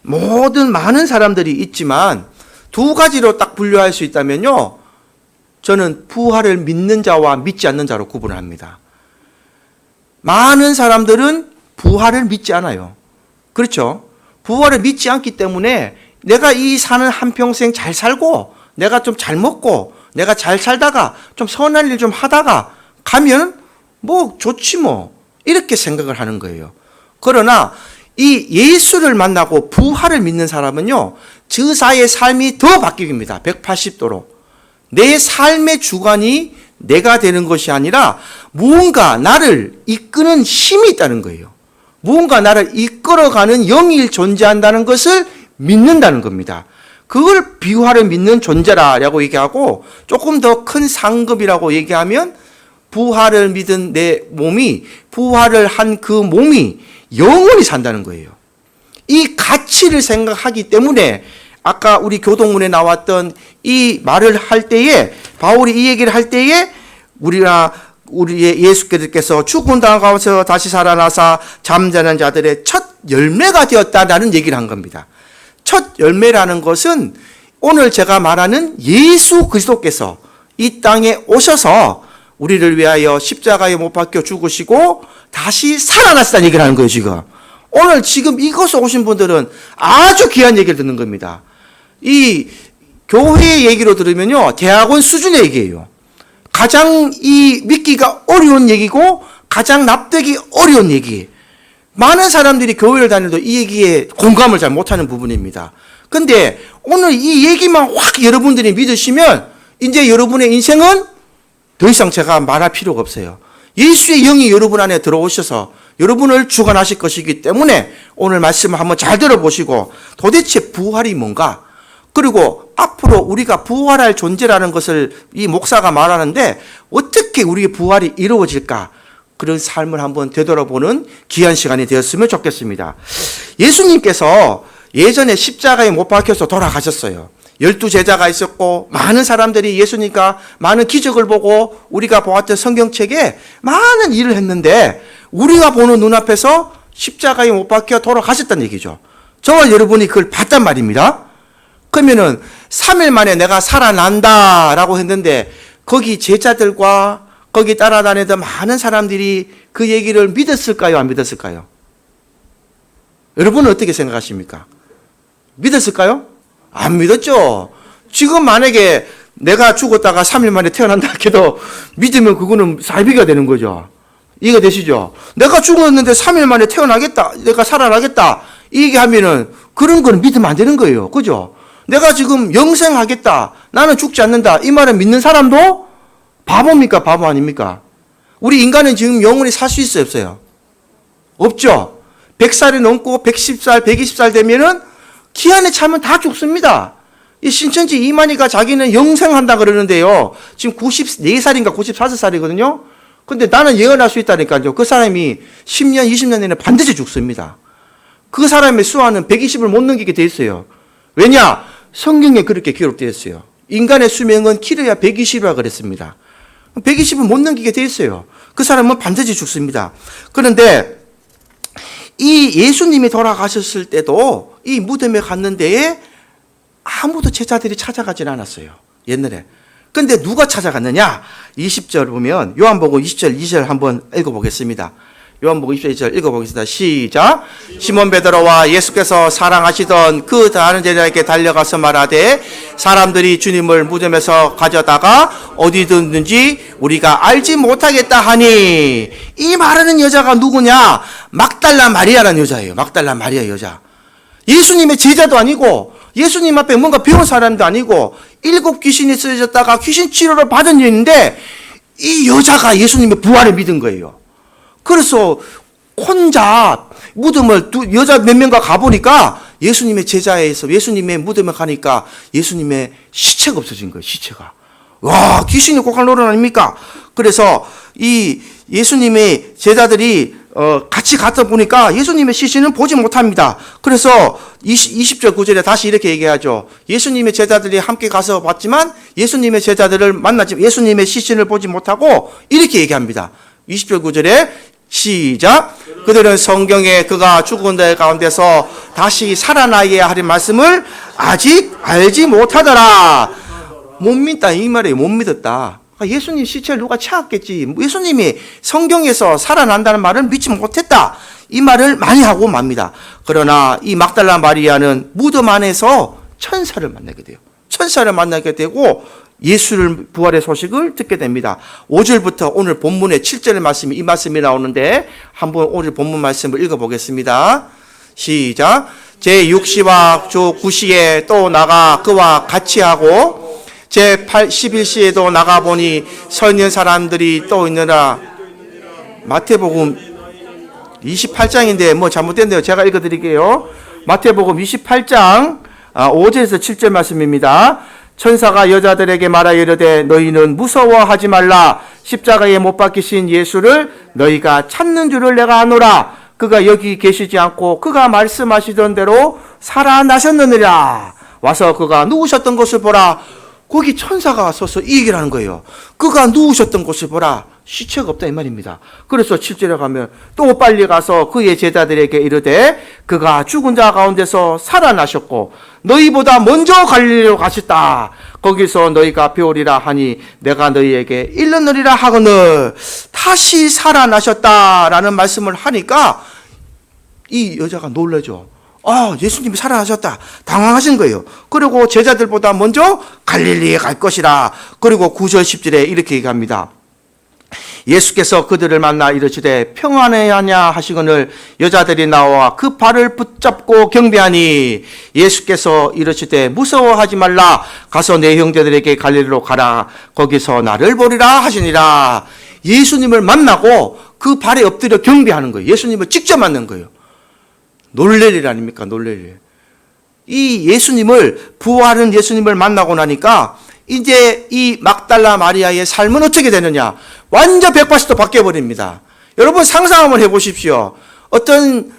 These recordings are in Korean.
모든 많은 사람들이 있지만 두 가지로 딱 분류할 수 있다면요, 저는 부활을 믿는 자와 믿지 않는 자로 구분을 합니다. 많은 사람들은 부활을 믿지 않아요. 그렇죠? 부활을 믿지 않기 때문에 내가 이 사는 한평생 잘 살고 내가 좀 잘 먹고 내가 잘 살다가 좀 선한 일 좀 하다가 가면 뭐 좋지 뭐, 이렇게 생각을 하는 거예요. 그러나 이 예수를 만나고 부활을 믿는 사람은요, 저사의 삶이 더 바뀝니다. 180도로. 내 삶의 주관이 내가 되는 것이 아니라 무언가 나를 이끄는 힘이 있다는 거예요. 무언가 나를 이끌어가는 영이 존재한다는 것을 믿는다는 겁니다. 그걸 비유하를 믿는 존재라고 얘기하고, 조금 더 큰 상급이라고 얘기하면 부활을 믿은 내 몸이, 부활을 한 그 몸이 영원히 산다는 거예요. 이 가치를 생각하기 때문에 아까 우리 교동문에 나왔던 이 말을 할 때에, 바울이 이 얘기를 할 때에 우리의 예수께서 죽은 가운데서 다시 살아나사 잠자는 자들의 첫 열매가 되었다라는 얘기를 한 겁니다. 첫 열매라는 것은 오늘 제가 말하는 예수 그리스도께서 이 땅에 오셔서 우리를 위하여 십자가에 못 박혀 죽으시고 다시 살아나시다는 얘기를 하는 거예요, 지금. 오늘 지금 이곳에 오신 분들은 아주 귀한 얘기를 듣는 겁니다. 이 교회의 얘기로 들으면요, 대학원 수준의 얘기예요. 가장 이 믿기가 어려운 얘기고 가장 납득이 어려운 얘기. 많은 사람들이 교회를 다녀도 이 얘기에 공감을 잘 못하는 부분입니다. 근데 오늘 이 얘기만 확 여러분들이 믿으시면 이제 여러분의 인생은 더 이상 제가 말할 필요가 없어요. 예수의 영이 여러분 안에 들어오셔서 여러분을 주관하실 것이기 때문에 오늘 말씀을 한번 잘 들어보시고 도대체 부활이 뭔가, 그리고 앞으로 우리가 부활할 존재라는 것을 이 목사가 말하는데 어떻게 우리의 부활이 이루어질까, 그런 삶을 한번 되돌아보는 귀한 시간이 되었으면 좋겠습니다. 예수님께서 예전에 십자가에 못 박혀서 돌아가셨어요. 12제자가 있었고 많은 사람들이 예수님과 많은 기적을 보고 우리가 보았던 성경책에 많은 일을 했는데 우리가 보는 눈앞에서 십자가에 못 박혀 돌아가셨다는 얘기죠. 저와 여러분이 그걸 봤단 말입니다. 그러면은 3일 만에 내가 살아난다라고 했는데 거기 제자들과 거기 따라다니던 많은 사람들이 그 얘기를 믿었을까요? 안 믿었을까요? 여러분은 어떻게 생각하십니까? 믿었을까요? 안 믿었죠. 지금 만약에 내가 죽었다가 3일 만에 태어난다 해도 믿으면 그거는 살비가 되는 거죠. 이해가 되시죠? 내가 죽었는데 3일 만에 태어나겠다, 내가 살아나겠다, 이 얘기하면은 그런 거는 믿으면 안 되는 거예요. 그죠? 내가 지금 영생하겠다, 나는 죽지 않는다, 이 말을 믿는 사람도 바보입니까? 바보 아닙니까? 우리 인간은 지금 영원히 살 수 있어요, 없어요? 없죠? 100살이 넘고 110살, 120살 되면은 기한에 차면 다 죽습니다. 이 신천지 이만희가 자기는 영생한다 그러는데요, 지금 94살인가 95살이거든요. 근데 나는 예언할 수 있다니까요. 그 사람이 10년, 20년 내내 반드시 죽습니다. 그 사람의 수화는 120을 못 넘기게 돼 있어요. 왜냐? 성경에 그렇게 기록되어 있어요. 인간의 수명은 길어야 120이라 그랬습니다. 120은 못 넘기게 돼 있어요. 그 사람은 반드시 죽습니다. 그런데 이 예수님이 돌아가셨을 때도 이 무덤에 갔는데 아무도 제자들이 찾아가진 않았어요, 옛날에. 근데 누가 찾아갔느냐? 20절 보면 요한복음 20절 2절 한번 읽어보겠습니다. 요한복음 20절 2절 읽어보겠습니다. 시작. 시몬 베드로와 예수께서 사랑하시던 그 다른 제자에게 달려가서 말하되 사람들이 주님을 무덤에서 가져다가 어디 뒀는지 우리가 알지 못하겠다 하니, 이 말하는 여자가 누구냐? 막달라 마리아라는 여자예요. 막달라 마리아 여자. 예수님의 제자도 아니고 예수님 앞에 뭔가 배운 사람도 아니고 7 귀신이 쓰여졌다가 귀신 치료를 받은 여인인데 이 여자가 예수님의 부활을 믿은 거예요. 그래서 혼자 무덤을 여자 몇 명과 가보니까 예수님의 제자에서 예수님의 무덤에 가니까 예수님의 시체가 없어진 거예요, 시체가. 와, 귀신이 고갈 노릇 아닙니까? 그래서 이 예수님의 제자들이 같이 갔다 보니까 예수님의 시신은 보지 못합니다. 그래서 20절 9절에 다시 이렇게 얘기하죠. 예수님의 제자들이 함께 가서 봤지만 예수님의 제자들을 만났지만 예수님의 시신을 보지 못하고 이렇게 얘기합니다. 20절 9절에 시작. 그들은 성경에 그가 죽은 데 가운데서 다시 살아나야 하는 말씀을 아직 알지 못하더라. 못 믿다 이 말이에요. 못 믿었다. 예수님 시체를 누가 찾았겠지. 예수님이 성경에서 살아난다는 말을 믿지 못했다. 이 말을 많이 하고 맙니다. 그러나 이 막달라 마리아는 무덤 안에서 천사를 만나게 돼요. 천사를 만나게 되고 예수를 부활의 소식을 듣게 됩니다. 5절부터 오늘 본문의 7절의 말씀이 이 말씀이 나오는데 한번 오늘 본문 말씀을 읽어보겠습니다. 시작. 제6시와 주 9시에 또 나가 그와 같이 하고 제11시에도 나가보니 서 있는 사람들이 또 있느라. 마태복음 28장인데 뭐 잘못됐네요. 제가 읽어드릴게요. 마태복음 28장 5절에서 7절 말씀입니다. 천사가 여자들에게 말하여 이르되 너희는 무서워하지 말라. 십자가에 못 박히신 예수를 너희가 찾는 줄을 내가 아노라. 그가 여기 계시지 않고 그가 말씀하시던 대로 살아나셨느니라. 와서 그가 누우셨던 곳을 보라. 거기 천사가 서서 이 얘기를 하는 거예요. 그가 누우셨던 곳을 보라. 시체가 없다 이 말입니다. 그래서 7절에 가면 또 빨리 가서 그의 제자들에게 이르되 그가 죽은 자 가운데서 살아나셨고 너희보다 먼저 갈릴리로 가셨다. 거기서 너희가 배우리라 하니 내가 너희에게 일렀느니라 하거늘. 다시 살아나셨다라는 말씀을 하니까 이 여자가 놀라죠. 예수님이 살아나셨다. 당황하신 거예요. 그리고 제자들보다 먼저 갈릴리에 갈 것이라. 그리고 9절 10절에 이렇게 얘기합니다. 예수께서 그들을 만나 이르시되 평안해야 하냐 하시거늘 여자들이 나와 그 발을 붙잡고 경배하니 예수께서 이르시되 무서워하지 말라. 가서 내 형제들에게 갈릴리로 가라. 거기서 나를 보리라 하시니라. 예수님을 만나고 그 발에 엎드려 경배하는 거예요. 예수님을 직접 만난 거예요. 놀랄 일 아닙니까? 놀랄 일. 이 예수님을, 부활한 예수님을 만나고 나니까 이제 이 막달라 마리아의 삶은 어떻게 되느냐? 완전 180도 바뀌어버립니다. 여러분 상상 한번 해보십시오. 어떤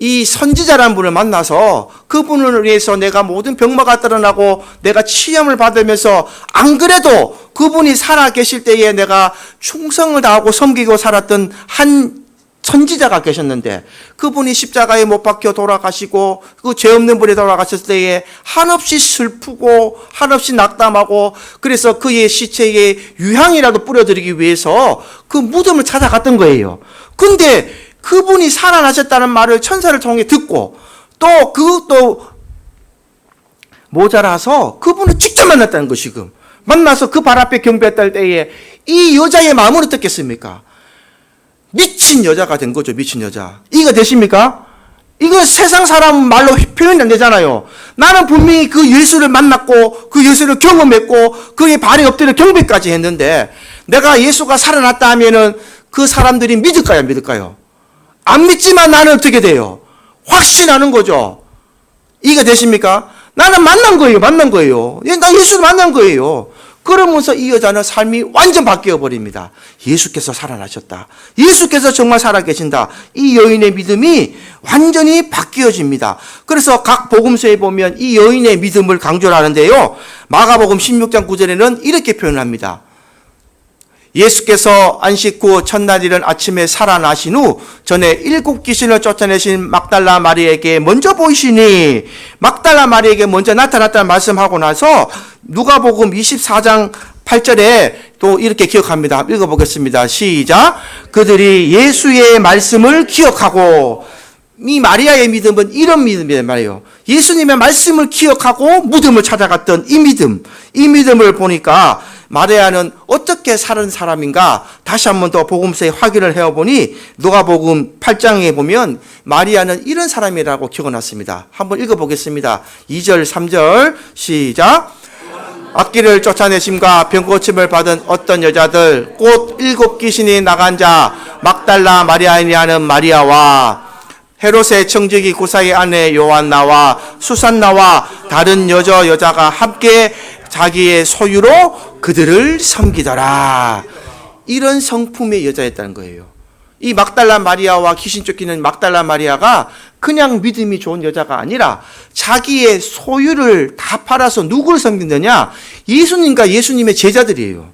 이 선지자라는 분을 만나서 그분을 위해서 내가 모든 병마가 드러나고 내가 치염을 받으면서 안 그래도 그분이 살아 계실 때에 내가 충성을 다하고 섬기고 살았던 한 선지자가 계셨는데 그분이 십자가에 못 박혀 돌아가시고 그 죄 없는 분이 돌아가셨을 때에 한없이 슬프고 한없이 낙담하고 그래서 그의 시체에 유향이라도 뿌려드리기 위해서 그 무덤을 찾아갔던 거예요. 근데 그분이 살아나셨다는 말을 천사를 통해 듣고 또 모자라서 그분을 직접 만났다는 거 지금. 만나서 그 발 앞에 경배했을 때에 이 여자의 마음은 어떻겠습니까? 미친 여자가 된 거죠. 미친 여자. 이거 되십니까? 이거 세상 사람 말로 표현이 안 되잖아요. 나는 분명히 그 예수를 만났고 그 예수를 경험했고 그의 발에 엎드려 경배까지 했는데 내가 예수가 살아났다 하면은 그 사람들이 믿을까요? 안 믿을까요? 안 믿지만 나는 어떻게 돼요? 확신하는 거죠. 이거 되십니까? 나는 만난 거예요. 나 예수를 만난 거예요. 그러면서 이 여자는 삶이 완전 바뀌어 버립니다. 예수께서 살아나셨다. 예수께서 정말 살아계신다. 이 여인의 믿음이 완전히 바뀌어집니다. 그래서 각 복음서에 보면 이 여인의 믿음을 강조를 하는데요. 마가복음 16장 9절에는 이렇게 표현합니다. 예수께서 안식 후 첫날이른 아침에 살아나신 후 전에 7 귀신을 쫓아내신 막달라 마리에게 먼저 보이시니 막달라 마리에게 먼저 나타났다는 말씀하고 나서 누가복음 24장 8절에 또 이렇게 기억합니다. 읽어보겠습니다. 시작. 그들이 예수의 말씀을 기억하고 이 마리아의 믿음은 이런 믿음이란 말이에요. 예수님의 말씀을 기억하고 무덤을 찾아갔던 이 믿음을 보니까 마리아는 어떻게 사는 사람인가 다시 한 번 더 복음서에 확인을 해보니 누가복음 8장에 보면 마리아는 이런 사람이라고 적어놨습니다. 한번 읽어보겠습니다. 2절 3절 시작. 악기를 쫓아내심과 병고침을 받은 어떤 여자들 곧 7 귀신이 나간 자 막달라 마리아니라는 마리아와 헤롯의 청지기 구사의 아내 요한나와 수산나와 다른 여자가 함께 자기의 소유로 그들을 섬기더라. 이런 성품의 여자였다는 거예요. 이 막달라 마리아와 귀신 쫓기는 막달라 마리아가 그냥 믿음이 좋은 여자가 아니라 자기의 소유를 다 팔아서 누구를 섬긴느냐? 예수님과 예수님의 제자들이에요.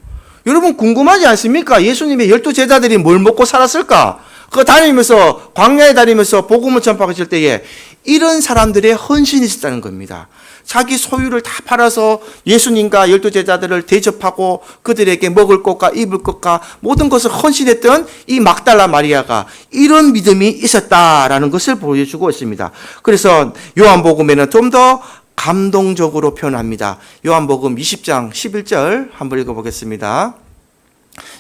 여러분 궁금하지 않습니까? 예수님의 12 제자들이 뭘 먹고 살았을까? 그 다니면서 광야에 다니면서 복음을 전파하실 때에 이런 사람들의 헌신이 있었다는 겁니다. 자기 소유를 다 팔아서 예수님과 12제자들을 대접하고 그들에게 먹을 것과 입을 것과 모든 것을 헌신했던 이 막달라 마리아가 이런 믿음이 있었다라는 것을 보여주고 있습니다. 그래서 요한복음에는 좀 더 감동적으로 표현합니다. 요한복음 20장 11절 한번 읽어보겠습니다.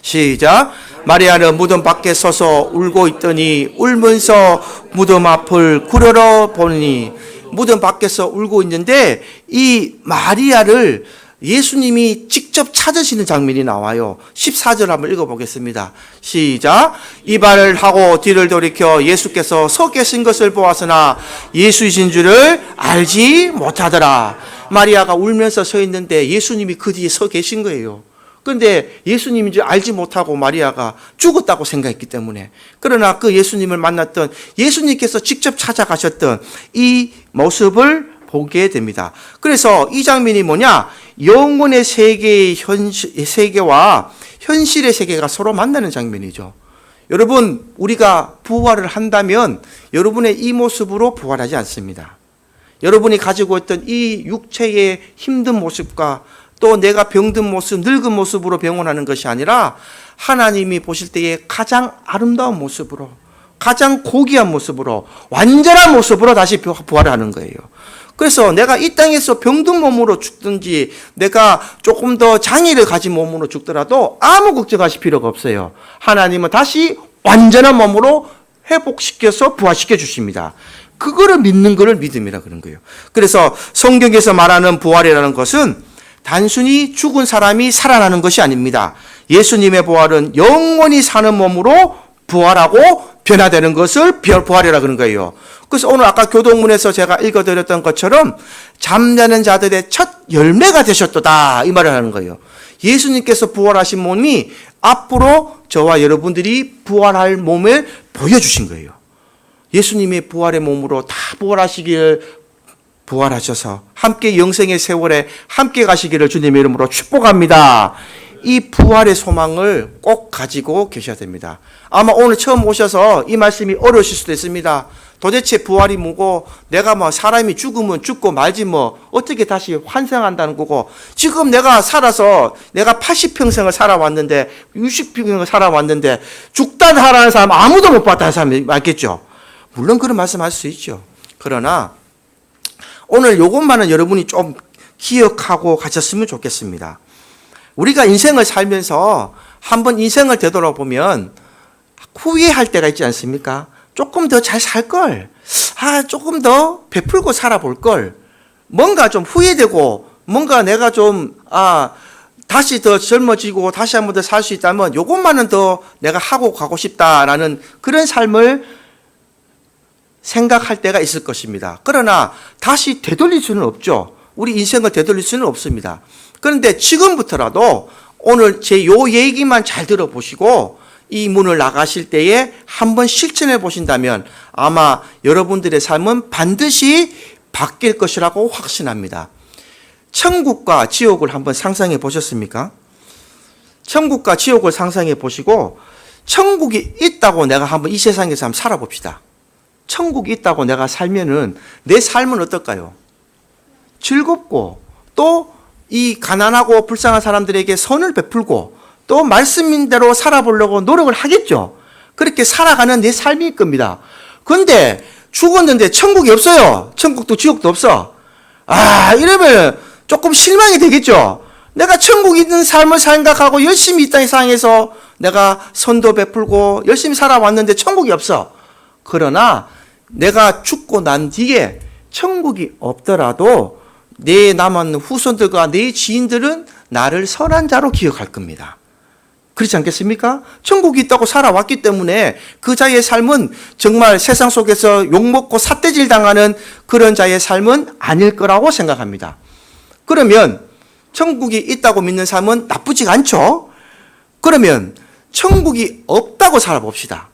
시작. 마리아는 무덤 밖에 서서 울고 있더니 울면서 무덤 앞을 구르러 보니, 무덤 밖에서 울고 있는데 이 마리아를 예수님이 직접 찾으시는 장면이 나와요. 14절 한번 읽어보겠습니다. 시작. 이발을 하고 뒤를 돌이켜 예수께서 서 계신 것을 보았으나 예수이신 줄을 알지 못하더라. 마리아가 울면서 서 있는데 예수님이 그 뒤에 서 계신 거예요. 그런데 예수님인 줄 알지 못하고 마리아가 죽었다고 생각했기 때문에, 그러나 그 예수님을 만났던 예수님께서 직접 찾아가셨던 이 모습을 보게 됩니다. 그래서 이 장면이 뭐냐? 영혼의 세계의 세계와 현실의 세계가 서로 만나는 장면이죠. 여러분, 우리가 부활을 한다면 여러분의 이 모습으로 부활하지 않습니다. 여러분이 가지고 있던 이 육체의 힘든 모습과 또 내가 병든 모습, 늙은 모습으로 병원하는 것이 아니라 하나님이 보실 때에 가장 아름다운 모습으로, 가장 고귀한 모습으로, 완전한 모습으로 다시 부활을 하는 거예요. 그래서 내가 이 땅에서 병든 몸으로 죽든지 내가 조금 더 장애를 가진 몸으로 죽더라도 아무 걱정하실 필요가 없어요. 하나님은 다시 완전한 몸으로 회복시켜서 부활시켜 주십니다. 그거를 믿는 거를 믿음이라 그런 거예요. 그래서 성경에서 말하는 부활이라는 것은 단순히 죽은 사람이 살아나는 것이 아닙니다. 예수님의 부활은 영원히 사는 몸으로 부활하고 변화되는 것을 부활이라 그런 거예요. 그래서 오늘 아까 교동문에서 제가 읽어드렸던 것처럼 잠자는 자들의 첫 열매가 되셨도다 이 말을 하는 거예요. 예수님께서 부활하신 몸이 앞으로 저와 여러분들이 부활할 몸을 보여주신 거예요. 예수님의 부활의 몸으로 다 부활하셔서 함께 영생의 세월에 함께 가시기를 주님의 이름으로 축복합니다. 이 부활의 소망을 꼭 가지고 계셔야 됩니다. 아마 오늘 처음 오셔서 이 말씀이 어려우실 수도 있습니다. 도대체 부활이 뭐고, 내가 뭐 사람이 죽으면 죽고 말지 뭐 어떻게 다시 환생한다는 거고, 지금 내가 살아서 내가 80평생을 살아왔는데 60평생을 살아왔는데 죽다 살아는 사람 아무도 못 봤다는 사람이 많겠죠. 물론 그런 말씀할 수 있죠. 그러나 오늘 요것만은 여러분이 좀 기억하고 가셨으면 좋겠습니다. 우리가 인생을 살면서 한번 인생을 되돌아보면 후회할 때가 있지 않습니까? 조금 더 잘 살 걸, 조금 더 베풀고 살아볼 걸, 뭔가 좀 후회되고, 뭔가 내가 좀, 다시 더 젊어지고 다시 한 번 더 살 수 있다면 요것만은 더 내가 하고 가고 싶다라는 그런 삶을 생각할 때가 있을 것입니다. 그러나 다시 되돌릴 수는 없죠. 우리 인생을 되돌릴 수는 없습니다. 그런데 지금부터라도 오늘 제 요 얘기만 잘 들어보시고 이 문을 나가실 때에 한번 실천해 보신다면 아마 여러분들의 삶은 반드시 바뀔 것이라고 확신합니다. 천국과 지옥을 한번 상상해 보셨습니까? 천국과 지옥을 상상해 보시고 천국이 있다고 내가 한번 이 세상에서 한번 살아봅시다. 천국이 있다고 내가 살면은 내 삶은 어떨까요? 즐겁고 또 이 가난하고 불쌍한 사람들에게 선을 베풀고 또 말씀인대로 살아보려고 노력을 하겠죠. 그렇게 살아가는 내 삶일 겁니다. 그런데 죽었는데 천국이 없어요. 천국도 지옥도 없어. 이러면 조금 실망이 되겠죠. 내가 천국에 있는 삶을 생각하고 열심히 이 땅의 세상에서 내가 선도 베풀고 열심히 살아왔는데 천국이 없어. 그러나 내가 죽고 난 뒤에 천국이 없더라도 내 남은 후손들과 내 지인들은 나를 선한 자로 기억할 겁니다. 그렇지 않겠습니까? 천국이 있다고 살아왔기 때문에 그 자의 삶은 정말 세상 속에서 욕먹고 삿대질 당하는 그런 자의 삶은 아닐 거라고 생각합니다. 그러면 천국이 있다고 믿는 삶은 나쁘지 않죠? 그러면 천국이 없다고 살아봅시다.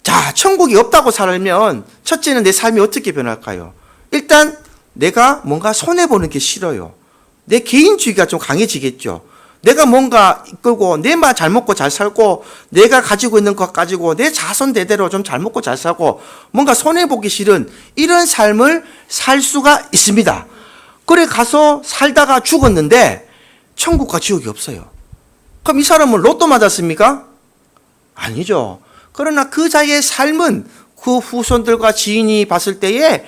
자, 천국이 없다고 살면 첫째는 내 삶이 어떻게 변할까요? 일단 내가 뭔가 손해보는 게 싫어요. 내 개인주의가 좀 강해지겠죠. 내가 뭔가 이끌고 내만 잘 먹고 잘 살고 내가 가지고 있는 것 가지고 내 자손 대대로 좀 잘 먹고 잘 살고 뭔가 손해보기 싫은 이런 삶을 살 수가 있습니다. 그래 가서 살다가 죽었는데 천국과 지옥이 없어요. 그럼 이 사람은 로또 맞았습니까? 아니죠. 그러나 그 자의 삶은 그 후손들과 지인이 봤을 때에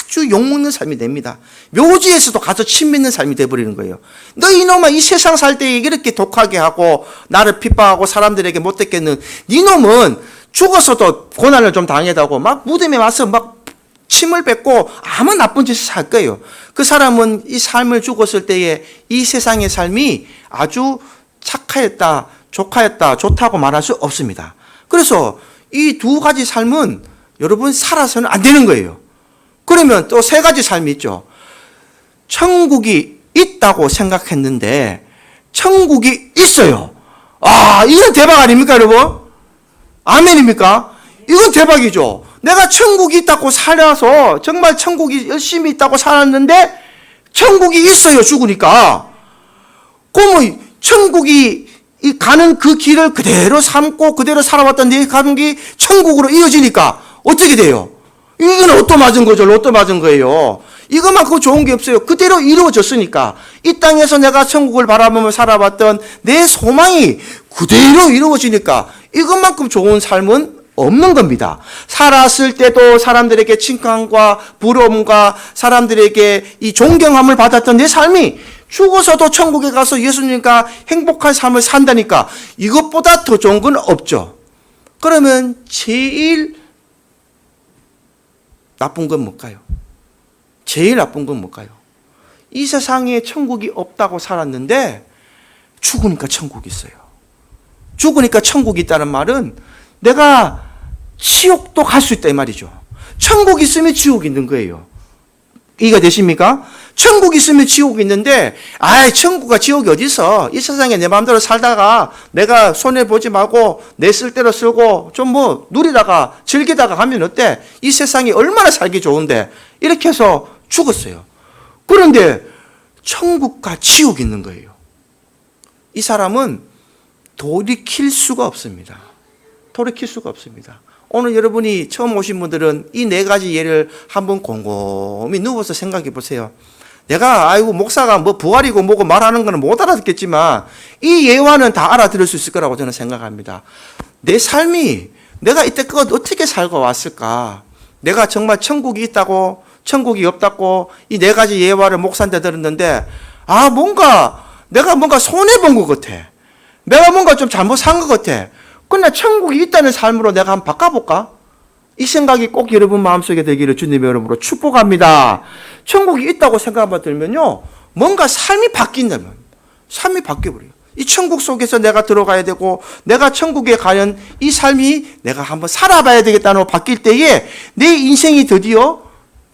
아주 욕먹는 삶이 됩니다. 묘지에서도 가서 침 뱉는 삶이 돼버리는 거예요. 너 이놈아 이 세상 살 때 이렇게 독하게 하고 나를 핍박하고 사람들에게 못됐겠는 니놈은 죽어서도 고난을 좀 당해다고 막 무덤에 와서 막 침을 뱉고 아무 나쁜 짓을 할 거예요. 그 사람은 이 삶을 죽었을 때에 이 세상의 삶이 아주 착하였다, 좋다였다, 좋다고 말할 수 없습니다. 그래서 이 두 가지 삶은 여러분 살아서는 안 되는 거예요. 그러면 또 세 가지 삶이 있죠. 천국이 있다고 생각했는데 천국이 있어요. 아, 이건 대박 아닙니까, 여러분? 아멘입니까? 이건 대박이죠. 내가 천국이 있다고 살아서 정말 천국이 열심히 있다고 살았는데 천국이 있어요, 죽으니까. 그러면 천국이 가는 그 길을 그대로 삼고 그대로 살아왔던 내 가족이 천국으로 이어지니까 어떻게 돼요? 이건 로또 맞은 거죠. 로또 맞은 거예요. 이것만큼 좋은 게 없어요. 그대로 이루어졌으니까. 이 땅에서 내가 천국을 바라보며 살아왔던 내 소망이 그대로 이루어지니까 이것만큼 좋은 삶은 없는 겁니다. 살았을 때도 사람들에게 칭찬과 부러움과 사람들에게 이 존경함을 받았던 내 삶이 죽어서도 천국에 가서 예수님과 행복한 삶을 산다니까 이것보다 더 좋은 건 없죠. 그러면 제일 나쁜 건 뭘까요? 제일 나쁜 건 뭘까요? 이 세상에 천국이 없다고 살았는데 죽으니까 천국이 있어요. 죽으니까 천국이 있다는 말은 내가 지옥도 갈 수 있다 이 말이죠. 천국이 있으면 지옥이 있는 거예요. 이해가 되십니까? 천국이 있으면 지옥이 있는데 천국과 지옥이 어디 있어? 이 세상에 내 마음대로 살다가 내가 손해보지 말고 내 쓸대로 쓰고 좀 누리다가 즐기다가 가면 어때? 이 세상이 얼마나 살기 좋은데 이렇게 해서 죽었어요. 그런데 천국과 지옥이 있는 거예요. 이 사람은 돌이킬 수가 없습니다. 돌이킬 수가 없습니다. 오늘 여러분이 처음 오신 분들은 이 네 가지 예를 한번 곰곰이 누워서 생각해 보세요. 내가 목사가 부활이고 뭐고 말하는 거는 못 알아듣겠지만 이 예화는 다 알아들을 수 있을 거라고 저는 생각합니다. 내 삶이 내가 이때껏 어떻게 살고 왔을까? 내가 정말 천국이 있다고 천국이 없다고 이 네 가지 예화를 목사한테 들었는데 내가 뭔가 손해본 것 같아. 내가 뭔가 좀 잘못 산 것 같아. 그러나 천국이 있다는 삶으로 내가 한번 바꿔볼까? 이 생각이 꼭 여러분 마음속에 되기를 주님의 이름으로 축복합니다. 천국이 있다고 생각만 들면요, 뭔가 삶이 바뀐다면 삶이 바뀌어버려요. 이 천국 속에서 내가 들어가야 되고 내가 천국에 가는 이 삶이 내가 한번 살아봐야 되겠다는 바뀔 때에 내 인생이 드디어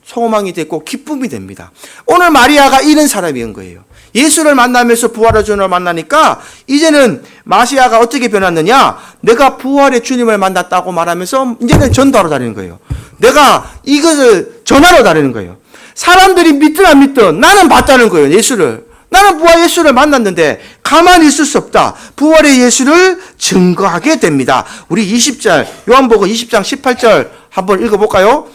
소망이 되고 기쁨이 됩니다. 오늘 마리아가 이런 사람인 거예요. 예수를 만나면서 부활의 주님을 만나니까 이제는 마시아가 어떻게 변했느냐? 내가 부활의 주님을 만났다고 말하면서 이제는 전도하러 다니는 거예요. 내가 이것을 전하러 다니는 거예요. 사람들이 믿든 안 믿든 나는 봤다는 거예요. 예수를. 나는 부활 예수를 만났는데 가만히 있을 수 없다. 부활의 예수를 증거하게 됩니다. 우리 20절 요한복음 20장 18절 한번 읽어볼까요?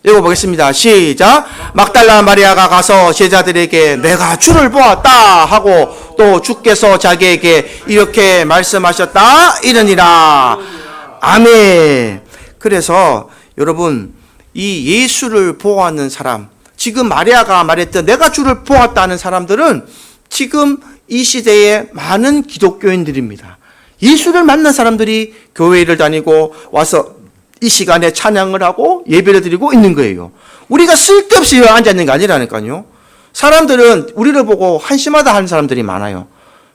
읽어보겠습니다. 시작. 막달라 마리아가 가서 제자들에게 내가 주를 보았다 하고 또 주께서 자기에게 이렇게 말씀하셨다 이러니라. 아멘. 그래서 여러분 이 예수를 보았는 사람, 지금 마리아가 말했던 내가 주를 보았다는 사람들은 지금 이 시대에 많은 기독교인들입니다. 예수를 만난 사람들이 교회를 다니고 와서 이 시간에 찬양을 하고 예배를 드리고 있는 거예요. 우리가 쓸데없이 앉아있는 게 아니라니까요. 사람들은 우리를 보고 한심하다 하는 사람들이 많아요.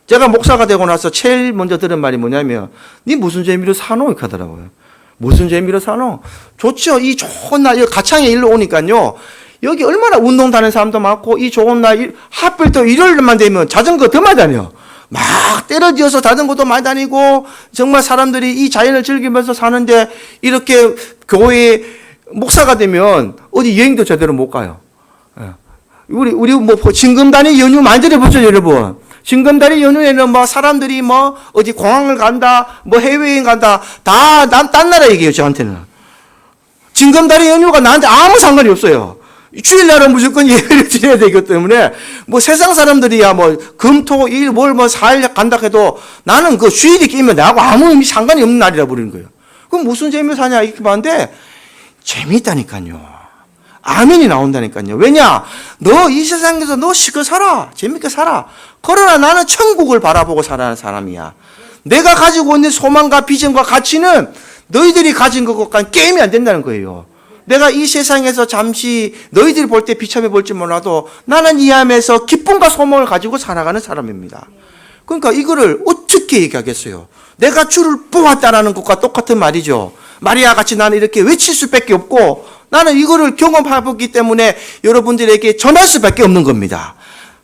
제가 목사가 되고 나서 제일 먼저 들은 말이 뭐냐면 니 무슨 재미로 사노? 이렇게 하더라고요. 무슨 재미로 사노? 좋죠. 이 좋은 날 가창에 일로 오니까요. 여기 얼마나 운동 다니는 사람도 많고 이 좋은 날 하필 또 일요일만 되면 자전거 더 많이 다녀. 막 때려지어서 자전거도 많이 다니고 정말 사람들이 이 자연을 즐기면서 사는데 이렇게 교회 목사가 되면 어디 여행도 제대로 못 가요. 우리 징금단위 연휴 많이 들어보죠, 여러분. 징검다리 연휴에는 뭐 사람들이 뭐 어디 공항을 간다, 뭐 해외여행 간다, 다 딴 나라 얘기예요, 저한테는. 징검다리 연휴가 나한테 아무 상관이 없어요. 주일날은 무조건 예배를 드려야 되기 때문에 뭐 세상 사람들이야 뭐 금토 일 뭘 뭐 4일 간다 해도 나는 그 주일이 끼면 나하고 아무 의미 상관이 없는 날이라 부르는 거예요. 그럼 무슨 재미로 사냐 이렇게 봤는데 재미있다니까요. 아멘이 나온다니까요. 왜냐? 너 이 세상에서 너 시끄 살아. 재밌게 살아. 그러나 나는 천국을 바라보고 살아가는 사람이야. 내가 가지고 있는 소망과 비전과 가치는 너희들이 가진 것과 게임이 안 된다는 거예요. 내가 이 세상에서 잠시 너희들이 볼 때 비참해 볼지 몰라도 나는 이 안에서 기쁨과 소망을 가지고 살아가는 사람입니다. 그러니까 이거를 어떻게 얘기하겠어요? 내가 주를 보았다라는 것과 똑같은 말이죠. 마리아 같이 나는 이렇게 외칠 수밖에 없고 나는 이거를 경험해보기 때문에 여러분들에게 전할 수밖에 없는 겁니다.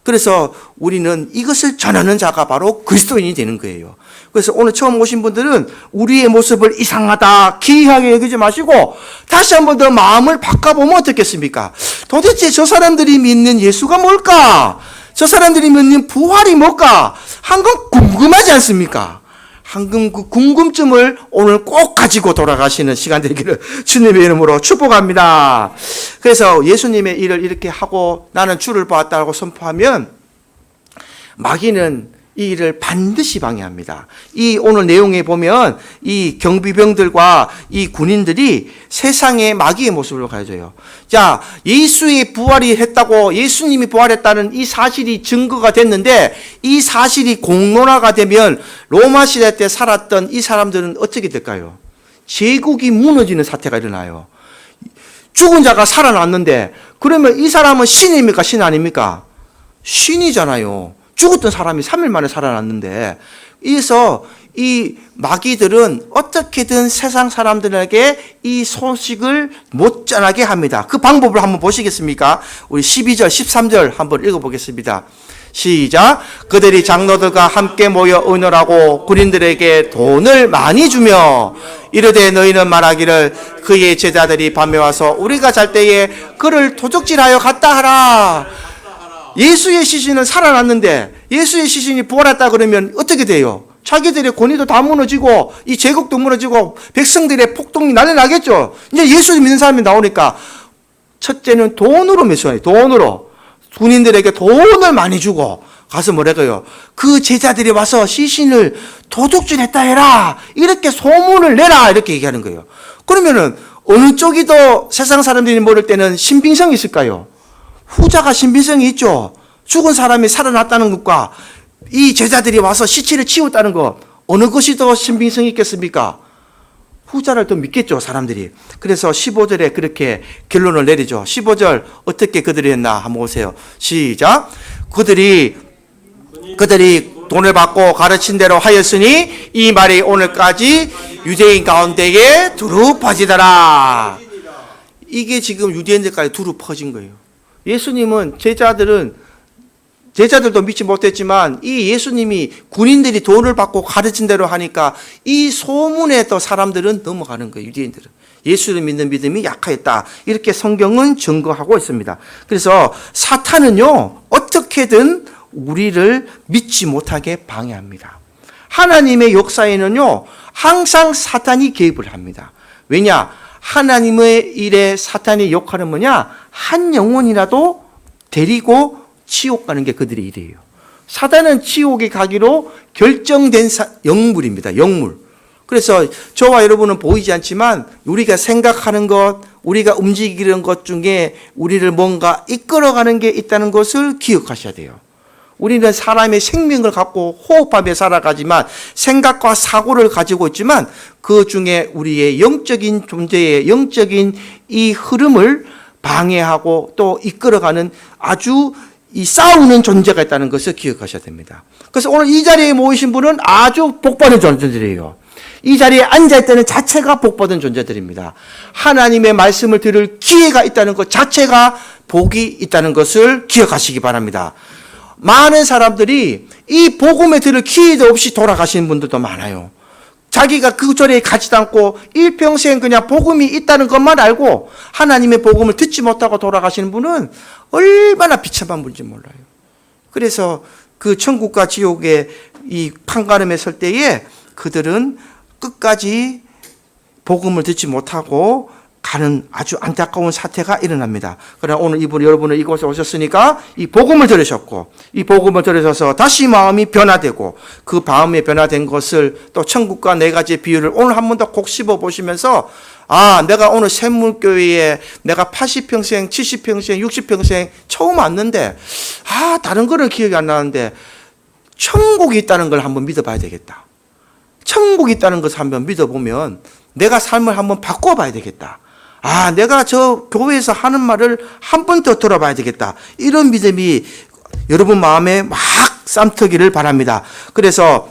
그래서 우리는 이것을 전하는 자가 바로 그리스도인이 되는 거예요. 그래서 오늘 처음 오신 분들은 우리의 모습을 이상하다, 기이하게 여기지 마시고 다시 한 번 더 마음을 바꿔보면 어떻겠습니까? 도대체 저 사람들이 믿는 예수가 뭘까? 저 사람들이 믿는 부활이 뭘까? 한번 궁금하지 않습니까? 한금 그 궁금증을 오늘 꼭 가지고 돌아가시는 시간 되기를 주님의 이름으로 축복합니다. 그래서 예수님의 일을 이렇게 하고 나는 주를 보았다고 선포하면 마귀는 이 일을 반드시 방해합니다. 이 오늘 내용에 보면 이 경비병들과 이 군인들이 세상의 마귀의 모습을 가져요. 자, 예수의 부활이 했다고 예수님이 부활했다는 이 사실이 증거가 됐는데 이 사실이 공론화가 되면 로마 시대 때 살았던 이 사람들은 어떻게 될까요? 제국이 무너지는 사태가 일어나요. 죽은 자가 살아났는데 그러면 이 사람은 신입니까? 신 아닙니까? 신이잖아요. 죽었던 사람이 3일 만에 살아났는데, 그래서 이 마귀들은 어떻게든 세상 사람들에게 이 소식을 못 전하게 합니다. 그 방법을 한번 보시겠습니까? 우리 12절, 13절 한번 읽어보겠습니다. 시작. 그들이 장로들과 함께 모여 의논하고 군인들에게 돈을 많이 주며 이르되 너희는 말하기를 그의 제자들이 밤에 와서 우리가 잘 때에 그를 도적질하여 갔다 하라. 예수의 시신은 살아났는데 예수의 시신이 부활했다 그러면 어떻게 돼요? 자기들의 권위도 다 무너지고 이 제국도 무너지고 백성들의 폭동이 난리 나겠죠. 이제 예수 믿는 사람이 나오니까 첫째는 돈으로 매수해요. 돈으로. 군인들에게 돈을 많이 주고 가서 뭐래요? 그 제자들이 와서 시신을 도둑질했다 해라. 이렇게 소문을 내라. 이렇게 얘기하는 거예요. 그러면은 어느 쪽이 더 세상 사람들이 모를 때는 신빙성이 있을까요? 후자가 신빙성이 있죠. 죽은 사람이 살아났다는 것과 이 제자들이 와서 시체를 치웠다는 것, 어느 것이 더 신빙성이 있겠습니까? 후자를 더 믿겠죠, 사람들이. 그래서 15절에 그렇게 결론을 내리죠. 15절 어떻게 그들이 했나 한번 보세요. 시작. 그들이 돈을 받고 가르친 대로 하였으니 이 말이 오늘까지 유대인 가운데에 두루 퍼지더라. 이게 지금 유대인들까지 두루 퍼진 거예요. 예수님은 제자들도 믿지 못했지만 이 예수님이 군인들이 돈을 받고 가르친 대로 하니까 이 소문에 또 사람들은 넘어가는 거예요. 유대인들은. 예수를 믿는 믿음이 약하였다. 이렇게 성경은 증거하고 있습니다. 그래서 사탄은요, 어떻게든 우리를 믿지 못하게 방해합니다. 하나님의 역사에는요, 항상 사탄이 개입을 합니다. 왜냐? 하나님의 일에 사탄의 역할은 뭐냐? 한 영혼이라도 데리고 지옥 가는 게 그들의 일이에요. 사단은 지옥에 가기로 결정된 영물입니다. 영물. 그래서 저와 여러분은 보이지 않지만 우리가 생각하는 것, 우리가 움직이는 것 중에 우리를 뭔가 이끌어가는 게 있다는 것을 기억하셔야 돼요. 우리는 사람의 생명을 갖고 호흡하며 살아가지만 생각과 사고를 가지고 있지만 그 중에 우리의 영적인 존재의 영적인 이 흐름을 방해하고 또 이끌어가는 아주 이 싸우는 존재가 있다는 것을 기억하셔야 됩니다. 그래서 오늘 이 자리에 모이신 분은 아주 복받은 존재들이에요. 이 자리에 앉아있다는 자체가 복받은 존재들입니다. 하나님의 말씀을 들을 기회가 있다는 것 자체가 복이 있다는 것을 기억하시기 바랍니다. 많은 사람들이 이 복음에 들을 기회도 없이 돌아가시는 분들도 많아요. 자기가 그 자리에 가지도 않고 일평생 그냥 복음이 있다는 것만 알고 하나님의 복음을 듣지 못하고 돌아가시는 분은 얼마나 비참한 분인지 몰라요. 그래서 그 천국과 지옥의 이 판가름에 설 때에 그들은 끝까지 복음을 듣지 못하고 가는 아주 안타까운 사태가 일어납니다. 그러나 오늘 여러분은 이곳에 오셨으니까 이 복음을 들으셨고, 이 복음을 들으셔서 다시 마음이 변화되고, 그 마음이 변화된 것을 또 천국과 네 가지 비유를 오늘 한 번 더 꼭 씹어 보시면서, 아, 내가 오늘 샘물교회에 내가 80평생, 70평생, 60평생 처음 왔는데, 아, 다른 거는 기억이 안 나는데 천국이 있다는 걸 한번 믿어봐야 되겠다. 천국이 있다는 것을 한번 믿어보면 내가 삶을 한번 바꿔봐야 되겠다. 아, 내가 저 교회에서 하는 말을 한 번 더 들어봐야 되겠다. 이런 믿음이 여러분 마음에 막 쌈트기를 바랍니다. 그래서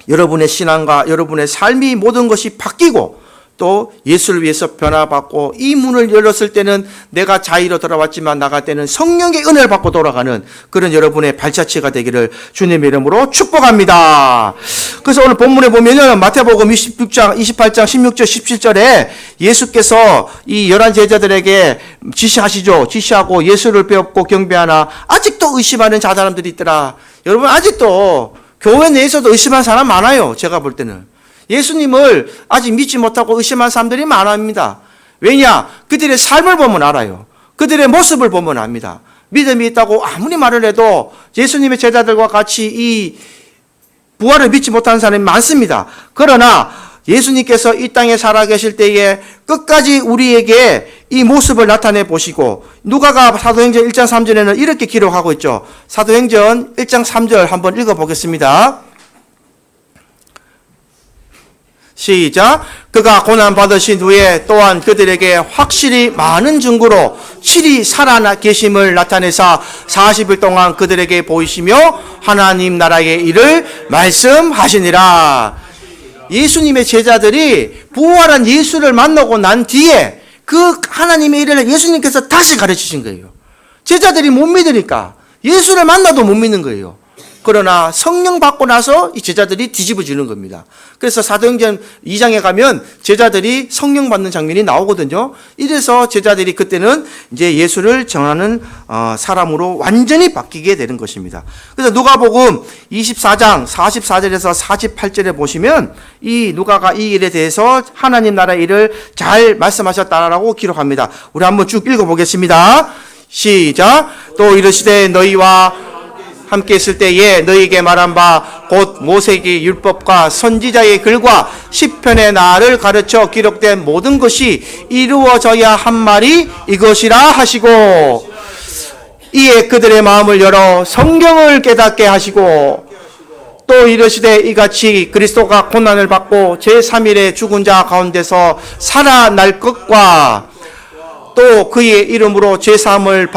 여러분의 신앙과 여러분의 삶이 모든 것이 바뀌고 또 예수를 위해서 변화받고, 이 문을 열었을 때는 내가 자의로 돌아왔지만 나갈 때는 성령의 은혜를 받고 돌아가는 그런 여러분의 발자취가 되기를 주님의 이름으로 축복합니다. 그래서 오늘 본문에 보면은 마태복음 28장 16절 17절에 예수께서 이 11 제자들에게 지시하시죠. 지시하고 예수를 배웠고 경배하나 아직도 의심하는 사람들이 있더라. 여러분, 아직도 교회 내에서도 의심하는 사람 많아요. 제가 볼 때는 예수님을 아직 믿지 못하고 의심한 사람들이 많습니다. 왜냐? 그들의 삶을 보면 알아요. 그들의 모습을 보면 압니다. 믿음이 있다고 아무리 말을 해도 예수님의 제자들과 같이 이 부활을 믿지 못하는 사람이 많습니다. 그러나 예수님께서 이 땅에 살아계실 때에 끝까지 우리에게 이 모습을 나타내 보시고, 누가가 사도행전 1장 3절에는 이렇게 기록하고 있죠. 사도행전 1장 3절 한번 읽어보겠습니다. 시작. 그가 고난 받으신 후에 또한 그들에게 확실히 많은 증거로 칠이 살아 계심을 나타내사 40일 동안 그들에게 보이시며 하나님 나라의 일을 말씀하시니라. 예수님의 제자들이 부활한 예수를 만나고 난 뒤에 그 하나님의 일을 예수님께서 다시 가르치신 거예요. 제자들이 못 믿으니까 예수를 만나도 못 믿는 거예요. 그러나 성령 받고 나서 이 제자들이 뒤집어지는 겁니다. 그래서 사도행전 2장에 가면 제자들이 성령 받는 장면이 나오거든요. 이래서 제자들이 그때는 이제 예수를 전하는 사람으로 완전히 바뀌게 되는 것입니다. 그래서 누가복음 24장 44절에서 48절에 보시면 이 누가가 이 일에 대해서 하나님 나라의 일을 잘 말씀하셨다라고 기록합니다. 우리 한번 쭉 읽어보겠습니다. 시작. 또 이르시되 너희와 함께 있을 때에 너희에게 말한 바 곧 모세기 율법과 선지자의 글과 시편의 나를 가르쳐 기록된 모든 것이 이루어져야 한 말이 이것이라 하시고, 이에 그들의 마음을 열어 성경을 깨닫게 하시고, 또 이르시되 이같이 그리스도가 고난을 받고 제3일에 죽은 자 가운데서 살아날 것과 또 그의 이름으로 제사함을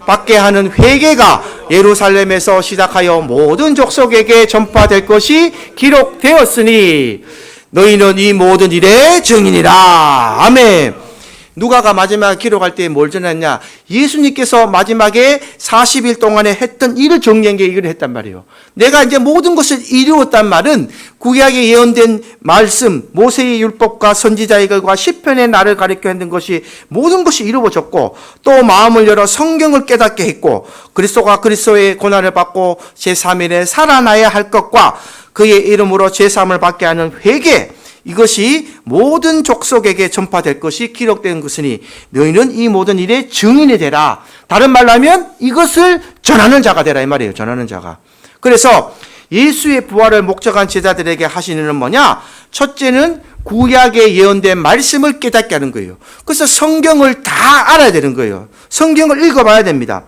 받게 하는 회개가 예루살렘에서 시작하여 모든 족속에게 전파될 것이 기록되었으니 너희는 이 모든 일의 증인이라. 아멘. 누가가 마지막에 기록할 때 뭘 전했냐? 예수님께서 마지막에 40일 동안에 했던 일을 정리한 게 이걸 했단 말이에요. 내가 이제 모든 것을 이루었단 말은 구약에 예언된 말씀, 모세의 율법과 선지자의 글과 시편의 나를 가리켜 했는 것이 모든 것이 이루어졌고, 또 마음을 열어 성경을 깨닫게 했고, 그리스도가 그리스도의 고난을 받고 제3일에 살아나야 할 것과 그의 이름으로 제사함을 받게 하는 회개, 이것이 모든 족속에게 전파될 것이 기록된 것이니 너희는 이 모든 일의 증인이 되라. 다른 말로 하면 이것을 전하는 자가 되라 이 말이에요. 전하는 자가. 그래서 예수의 부활을 목적한 제자들에게 하시는 일은 뭐냐? 첫째는 구약에 예언된 말씀을 깨닫게 하는 거예요. 그래서 성경을 다 알아야 되는 거예요. 성경을 읽어봐야 됩니다.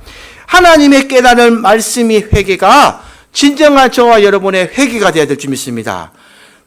하나님의 깨달은 말씀이 회개가 진정한 저와 여러분의 회개가 되어야 될 줄 믿습니다.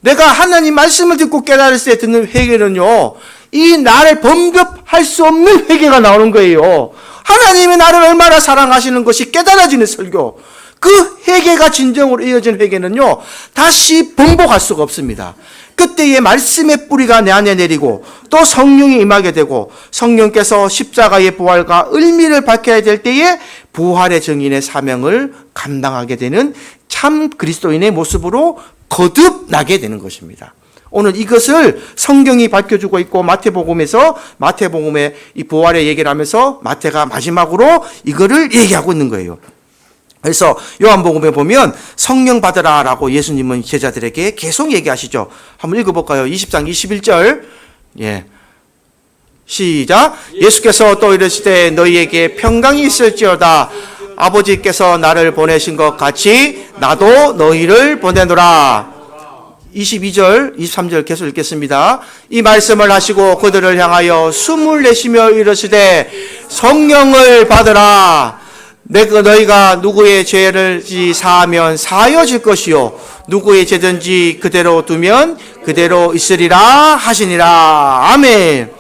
내가 하나님 말씀을 듣고 깨달을 때 듣는 회개는요, 이 나를 범접할 수 없는 회개가 나오는 거예요. 하나님이 나를 얼마나 사랑하시는 것이 깨달아지는 설교. 그 회개가 진정으로 이어진 회개는요, 다시 번복할 수가 없습니다. 그때의 말씀의 뿌리가 내 안에 내리고 또 성령이 임하게 되고, 성령께서 십자가의 부활과 의미를 밝혀야 될 때에 부활의 증인의 사명을 감당하게 되는 참 그리스도인의 모습으로 거듭나게 되는 것입니다. 오늘 이것을 성경이 밝혀주고 있고, 마태복음의 이 부활의 얘기를 하면서 마태가 마지막으로 이거를 얘기하고 있는 거예요. 그래서 요한복음에 보면 성령 받으라라고 예수님은 제자들에게 계속 얘기하시죠. 한번 읽어볼까요? 20장 21절. 예. 시작. 예수께서 또 이르시되 너희에게 평강이 있을지어다. 아버지께서 나를 보내신 것 같이 나도 너희를 보내노라. 22절, 23절 계속 읽겠습니다. 이 말씀을 하시고 그들을 향하여 숨을 내쉬며 이르시되 성령을 받으라. 너희가 누구의 죄를 사하면 사하여질 것이요 누구의 죄든지 그대로 두면 그대로 있으리라 하시니라. 아멘.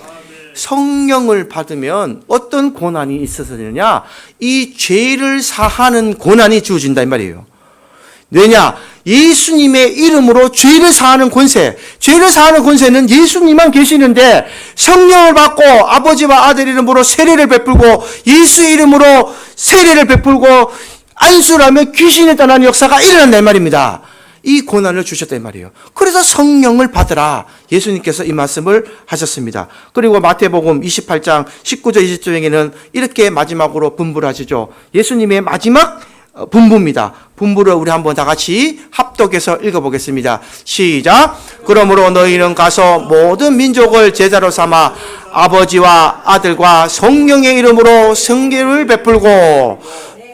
성령을 받으면 어떤 고난이 있어서 되느냐? 이 죄를 사하는 고난이 주어진다 이 말이에요. 왜냐? 예수님의 이름으로 죄를 사하는 권세, 죄를 사하는 권세는 예수님만 계시는데 성령을 받고 아버지와 아들 이름으로 세례를 베풀고 예수의 이름으로 세례를 베풀고 안수를 하면 귀신이 떠나는 역사가 일어난다 이 말입니다. 이 고난을 주셨다 이 말이에요. 그래서 성령을 받으라. 예수님께서 이 말씀을 하셨습니다. 그리고 마태복음 28장 19절 20절에는 이렇게 마지막으로 분부를 하시죠. 예수님의 마지막 분부입니다. 분부를 우리 한번 다 같이 합독해서 읽어보겠습니다. 시작. 그러므로 너희는 가서 모든 민족을 제자로 삼아 아버지와 아들과 성령의 이름으로 성계를 베풀고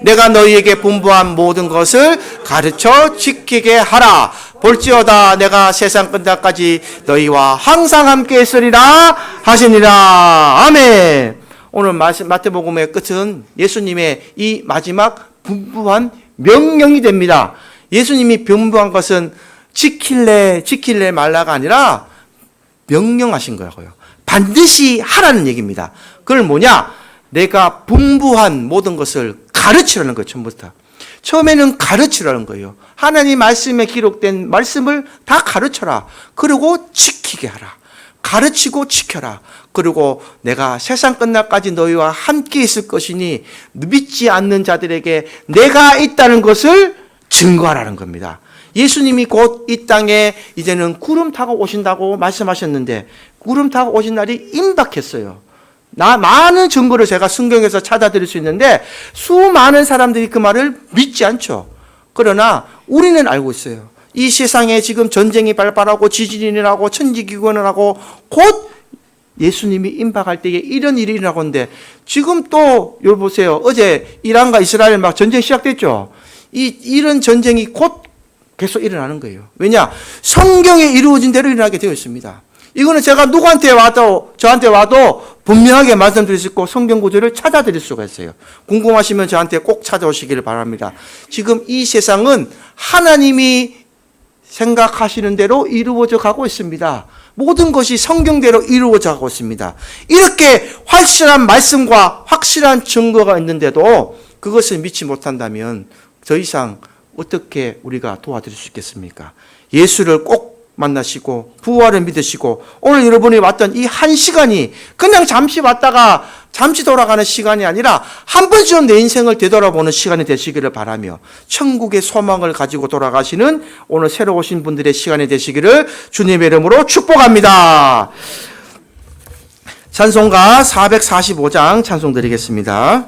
내가 너희에게 분부한 모든 것을 가르쳐 지키게 하라. 볼지어다 내가 세상 끝날까지 너희와 항상 함께 있으리라 하시니라. 아멘. 오늘 마태복음의 끝은 예수님의 이 마지막 분부한 명령이 됩니다. 예수님이 분부한 것은 지킬래 말라가 아니라 명령하신 거라고요. 반드시 하라는 얘기입니다. 그걸 뭐냐? 내가 분부한 모든 것을 가르치라는 거예요. 처음부터. 처음에는 가르치라는 거예요. 하나님 말씀에 기록된 말씀을 다 가르쳐라. 그리고 지키게 하라. 가르치고 지켜라. 그리고 내가 세상 끝날까지 너희와 함께 있을 것이니 믿지 않는 자들에게 내가 있다는 것을 증거하라는 겁니다. 예수님이 곧 이 땅에 이제는 구름 타고 오신다고 말씀하셨는데 구름 타고 오신 날이 임박했어요. 많은 증거를 제가 성경에서 찾아드릴 수 있는데 수많은 사람들이 그 말을 믿지 않죠. 그러나 우리는 알고 있어요. 이 세상에 지금 전쟁이 발발하고 지진이 일어나고 천지기근을 하고 곧 예수님이 임박할 때에 이런 일이 일어나고 있는데 지금 또 여기 보세요. 어제 이란과 이스라엘 막 전쟁 시작됐죠. 이런 전쟁이 곧 계속 일어나는 거예요. 왜냐? 성경에 이루어진 대로 일어나게 되어 있습니다. 이거는 제가 누구한테 와도 저한테 와도 분명하게 말씀드릴 수 있고 성경 구절을 찾아드릴 수가 있어요. 궁금하시면 저한테 꼭 찾아오시기를 바랍니다. 지금 이 세상은 하나님이 생각하시는 대로 이루어져 가고 있습니다. 모든 것이 성경대로 이루어져 가고 있습니다. 이렇게 확실한 말씀과 확실한 증거가 있는데도 그것을 믿지 못한다면 더 이상 어떻게 우리가 도와드릴 수 있겠습니까? 예수를 꼭 만나시고 부활을 믿으시고 오늘 여러분이 왔던 이 한 시간이 그냥 잠시 왔다가 잠시 돌아가는 시간이 아니라 한 번쯤 내 인생을 되돌아보는 시간이 되시기를 바라며 천국의 소망을 가지고 돌아가시는 오늘 새로 오신 분들의 시간이 되시기를 주님의 이름으로 축복합니다. 찬송가 445장 찬송 드리겠습니다.